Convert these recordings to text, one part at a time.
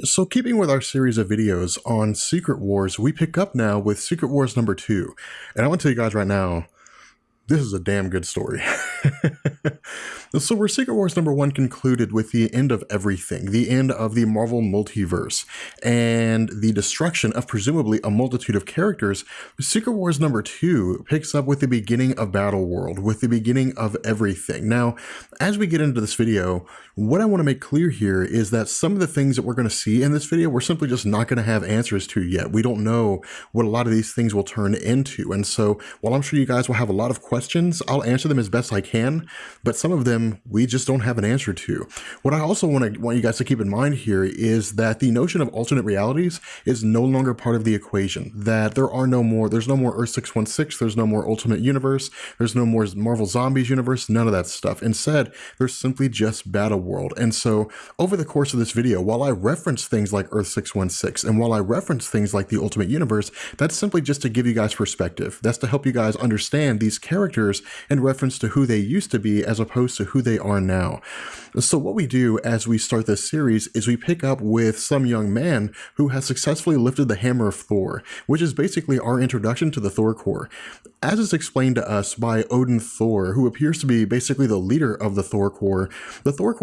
So keeping with our series of videos on Secret Wars, we pick up now with Secret Wars number 2. And I want to tell you guys right now, this is a damn good story. So where Secret Wars number 1 concluded with the end of everything, the end of the Marvel multiverse, and the destruction of presumably a multitude of characters, Secret Wars number 2 picks up with the beginning of Battleworld, with the beginning of everything. Now, as we get into this video, what I want to make clear here is that some of the things that we're going to see in this video, we're simply just not going to have answers to yet. We don't know what a lot of these things will turn into. And so while I'm sure you guys will have a lot of questions, I'll answer them as best I can, but some of them we just don't have an answer to. What I also want you guys to keep in mind here is that the notion of alternate realities is no longer part of the equation, that there's no more Earth 616, there's no more Ultimate Universe, there's no more Marvel Zombies universe, none of that stuff. Instead, there's simply just Battleworld. And so over the course of this video, while I reference things like Earth 616, and while I reference things like the Ultimate Universe, that's simply just to give you guys perspective. That's to help you guys understand these characters in reference to who they used to be as opposed to who they are now. So what we do as we start this series is we pick up with some young man who has successfully lifted the hammer of Thor, which is basically our introduction to the Thor Core. As is explained to us by Odin Thor, who appears to be basically the leader of the Thor Core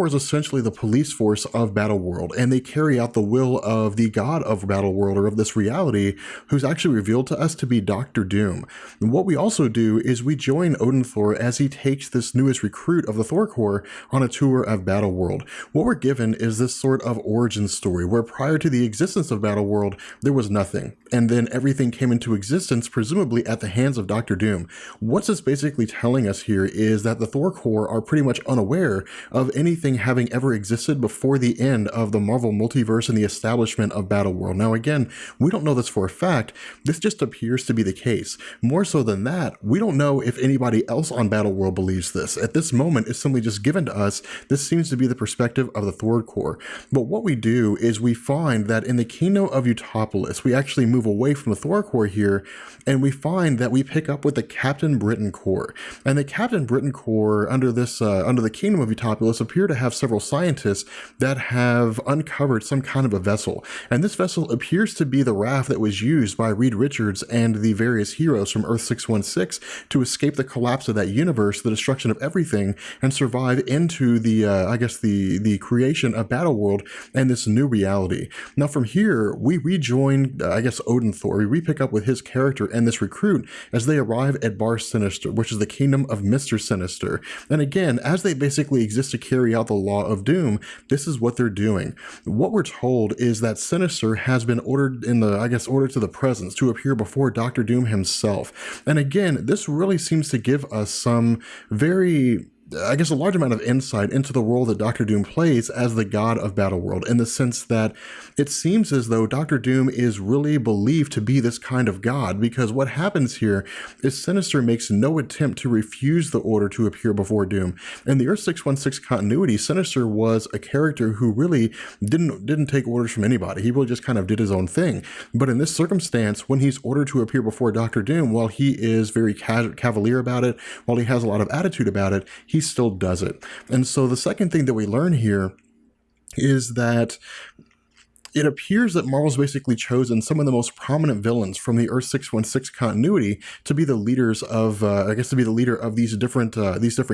is essentially the police force of Battleworld, and they carry out the will of the god of Battleworld, or of this reality, who's actually revealed to us to be Doctor Doom. And what we also do is we join Odin Thor as he takes this newest recruit of the Thor Core on a tour of Battleworld. What we're given is this sort of origin story, where prior to the existence of Battleworld, there was nothing, and then everything came into existence, presumably at the hands of Doctor Doom. What this basically telling us here is that the Thor Core are pretty much unaware of anything having ever existed before the end of the Marvel multiverse and the establishment of Battleworld. Now again, we don't know this for a fact, this just appears to be the case. More so than that, we don't know if anybody else on Battleworld believes this. At this moment, it's simply just given to us. This seems to be the perspective of the Thor Core. But what we do is we find that in the kingdom of Utopolis, we actually move away from the Thor Core here, and we find that we pick up with the Captain Britain Core. And the Captain Britain Core under the kingdom of Utopolis appear to have several scientists that have uncovered some kind of a vessel. And this vessel appears to be the raft that was used by Reed Richards and the various heroes from Earth 616 to escape the collapse of that universe, the destruction of everything, and survive into the creation of Battleworld and this new reality. Now from here, we rejoin, Odin Thor. We re-pick up with his character and this recruit as they arrive at Bar Sinister, which is the kingdom of Mr. Sinister. And again, as they basically exist to carry out the law of doom, this is what they're doing. What we're told is that Sinister has been ordered ordered to the presence to appear before Doctor Doom himself. And again, this really seems to give us some very a large amount of insight into the role that Doctor Doom plays as the god of Battleworld, in the sense that it seems as though Doctor Doom is really believed to be this kind of god, because what happens here is Sinister makes no attempt to refuse the order to appear before Doom. In the Earth 616 continuity, Sinister was a character who really didn't take orders from anybody. He really just kind of did his own thing. But in this circumstance, when he's ordered to appear before Doctor Doom, while he is very cavalier about it, while he has a lot of attitude about it, he still does it. And so the second thing that we learn here is that it appears that Marvel's basically chosen some of the most prominent villains from the Earth 616 continuity to be the leaders of, to be the leader of these different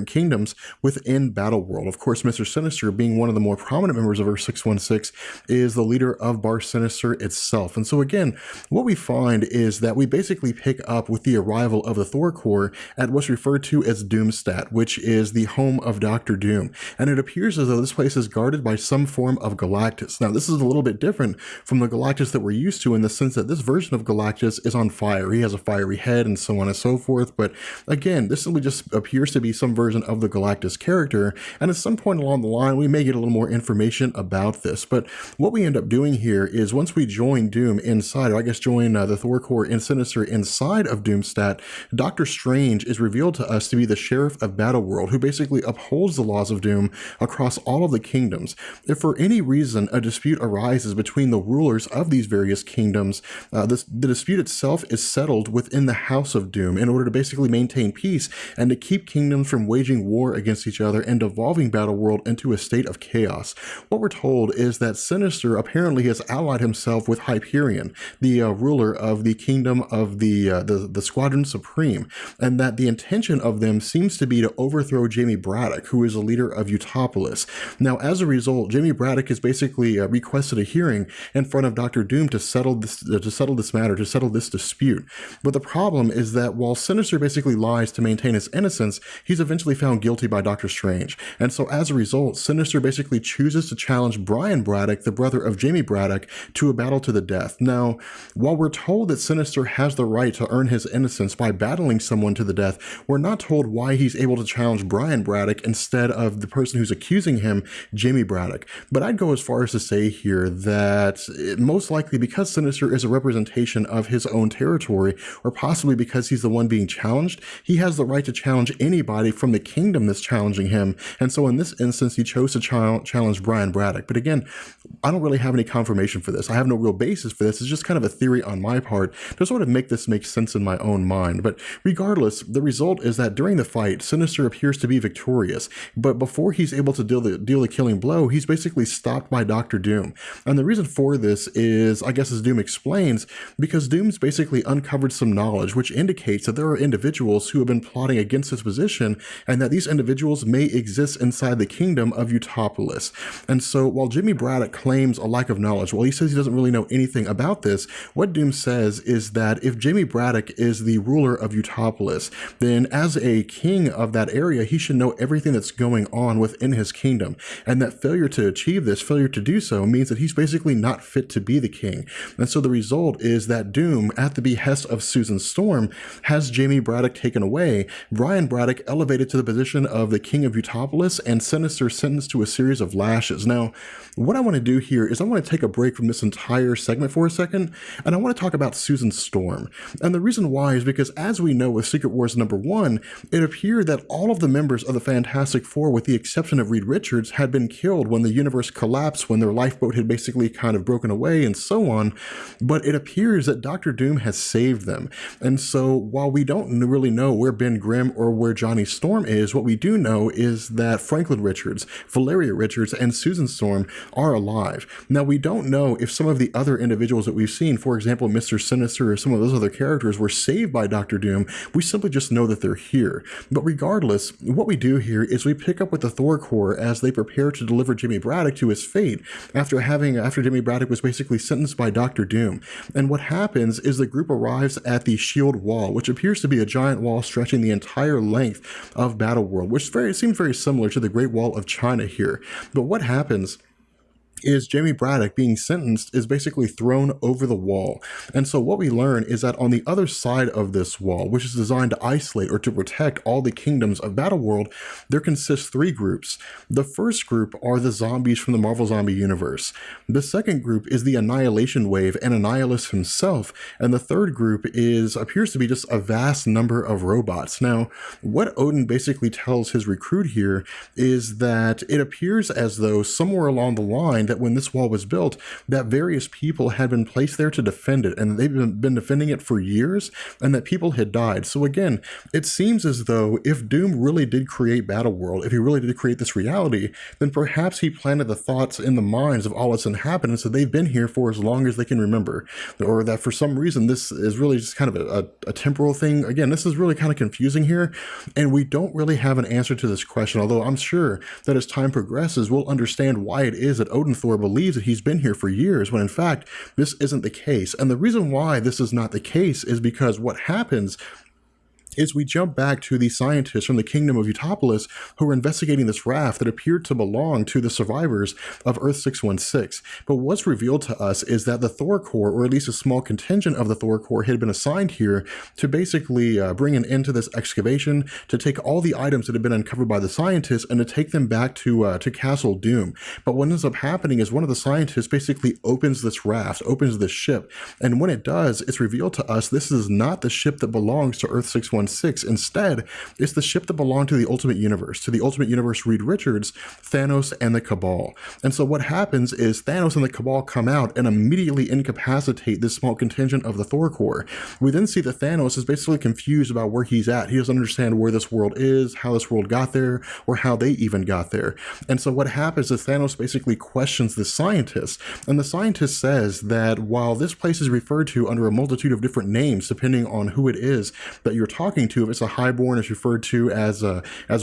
kingdoms within Battleworld. Of course, Mr. Sinister, being one of the more prominent members of Earth 616, is the leader of Bar Sinister itself. And so again, what we find is that we basically pick up with the arrival of the Thor Core at what's referred to as Doomstat, which is the home of Doctor Doom. And it appears as though this place is guarded by some form of Galactus. Now, this is a little bit different from the Galactus that we're used to, in the sense that this version of Galactus is on fire. He has a fiery head and so on and so forth. But again, this simply just appears to be some version of the Galactus character. And at some point along the line, we may get a little more information about this. But what we end up doing here is once we join Doom inside, or join the Thor Core and Sinister inside of Doomstat, Doctor Strange is revealed to us to be the sheriff of Battleworld, who basically upholds the laws of Doom across all of the kingdoms. If for any reason a dispute arises between the rulers of these various kingdoms, the dispute itself is settled within the House of Doom in order to basically maintain peace and to keep kingdoms from waging war against each other and devolving Battleworld into a state of chaos. What we're told is that Sinister apparently has allied himself with Hyperion, the ruler of the kingdom of the Squadron Supreme, and that the intention of them seems to be to overthrow Jamie Braddock, who is a leader of Utopolis. Now, as a result, Jamie Braddock has basically requested a hearing in front of Dr. Doom to settle this matter, to settle this dispute. But the problem is that while Sinister basically lies to maintain his innocence, he's eventually found guilty by Doctor Strange. And so as a result, Sinister basically chooses to challenge Brian Braddock, the brother of Jamie Braddock, to a battle to the death. Now, while we're told that Sinister has the right to earn his innocence by battling someone to the death, we're not told why he's able to challenge Brian Braddock instead of the person who's accusing him, Jamie Braddock. But I'd go as far as to say here that most likely because Sinister is a representation of his own territory, or possibly because he's the one being challenged, he has the right to challenge anybody from the kingdom that's challenging him. And so in this instance, he chose to challenge Brian Braddock. But again, I don't really have any confirmation for this. I have no real basis for this. It's just kind of a theory on my part to sort of make this make sense in my own mind. But regardless, the result is that during the fight, Sinister appears to be victorious. But before he's able to deal the killing blow, he's basically stopped by Dr. Doom. And the reason for this is, I guess as Doom explains, because Doom's basically uncovered some knowledge which indicates that there are individuals who have been plotting against his position, and that these individuals may exist inside the kingdom of Utopolis. And so while Jimmy Braddock claims a lack of knowledge, well, he says he doesn't really know anything about this, what Doom says is that if Jimmy Braddock is the ruler of Utopolis, then as a king of that area, he should know everything that's going on within his kingdom. And that failure to achieve this, failure to do so, means that he's basically not fit to be the king. And so the result is that Doom, at the behest of Susan Storm, has Jamie Braddock taken away, Brian Braddock elevated to the position of the king of Utopolis, and Sinister sentenced to a series of lashes. Now, what I want to do here is I want to take a break from this entire segment for a second, and I want to talk about Susan Storm. And the reason why is because, as we know with Secret Wars #1, it appeared that all of the members of the Fantastic Four, with the exception of Reed Richards, had been killed when the universe collapsed, when their lifeboat had basically kind of broken away, and so on. But it appears that Dr. Doom has saved them. And so while we don't really know where Ben Grimm or where Johnny Storm is, what we do know is that Franklin Richards, Valeria Richards, and Susan Storm are alive. Now, we don't know if some of the other individuals that we've seen, for example, Mr. Sinister or some of those other characters, were saved by Dr. Doom. We simply just know that they're here. But regardless, what we do here is we pick up with the Thor Core as they prepare to deliver Jimmy Braddock to his fate after Jimmy Braddock was basically sentenced by Dr. Doom. And what happens is the group arrives at the Shield Wall, which appears to be a giant wall stretching the entire length of Battleworld, which seems very similar to the Great Wall of China here. But what happens is Jamie Braddock, being sentenced, is basically thrown over the wall. And so what we learn is that on the other side of this wall, which is designed to isolate or to protect all the kingdoms of Battleworld, there consists 3 groups. The first group are the zombies from the Marvel Zombie universe. The second group is the Annihilation Wave and Annihilus himself. And the third group appears to be just a vast number of robots. Now, what Odin basically tells his recruit here is that it appears as though somewhere along the line that when this wall was built, that various people had been placed there to defend it, and they've been defending it for years, and that people had died. So again, it seems as though if Doom really did create Battleworld, if he really did create this reality, then perhaps he planted the thoughts in the minds of all its inhabitants that they've been here for as long as they can remember, or that for some reason this is really just kind of a temporal thing. Again, this is really kind of confusing here, and we don't really have an answer to this question, although I'm sure that as time progresses, we'll understand why it is that Odin Thor believes that he's been here for years, when in fact, this isn't the case. And the reason why this is not the case is because what happens is we jump back to the scientists from the kingdom of Utopolis who were investigating this raft that appeared to belong to the survivors of Earth 616. But what's revealed to us is that the Thor Core, or at least a small contingent of the Thor Core, had been assigned here to basically bring an end to this excavation, to take all the items that had been uncovered by the scientists and to take them back to Castle Doom. But what ends up happening is one of the scientists basically opens this raft, opens this ship, and when it does, it's revealed to us this is not the ship that belongs to Earth 616. 616. Instead, it's the ship that belonged to the Ultimate Universe Reed Richards, Thanos, and the Cabal. And so what happens is Thanos and the Cabal come out and immediately incapacitate this small contingent of the Thor Core. We then see that Thanos is basically confused about where he's at. He doesn't understand where this world is, how this world got there, or how they even got there. And so what happens is Thanos basically questions the scientist, and the scientist says that while this place is referred to under a multitude of different names, depending on who it is that you're talking to, if it's a highborn, it's referred to as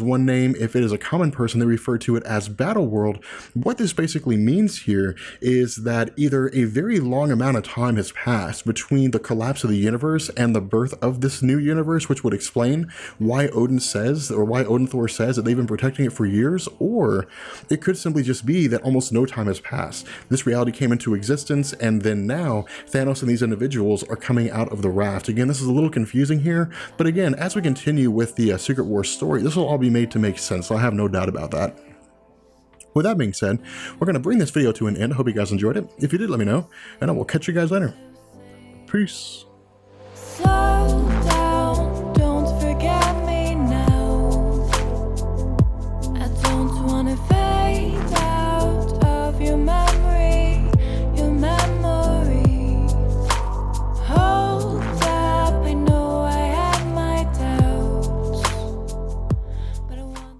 one name. If it is a common person, they refer to it as Battleworld. What this basically means here is that either a very long amount of time has passed between the collapse of the universe and the birth of this new universe, which would explain why Odin Thor says that they've been protecting it for years, or it could simply just be that almost no time has passed. This reality came into existence, and then now Thanos and these individuals are coming out of the raft. Again, this is a little confusing here, but again, as we continue with the Secret Wars story, this will all be made to make sense, so I have no doubt about that. With that being said, we're going to bring this video to an end. I hope you guys enjoyed it. If you did, let me know, and I will catch you guys later. Peace.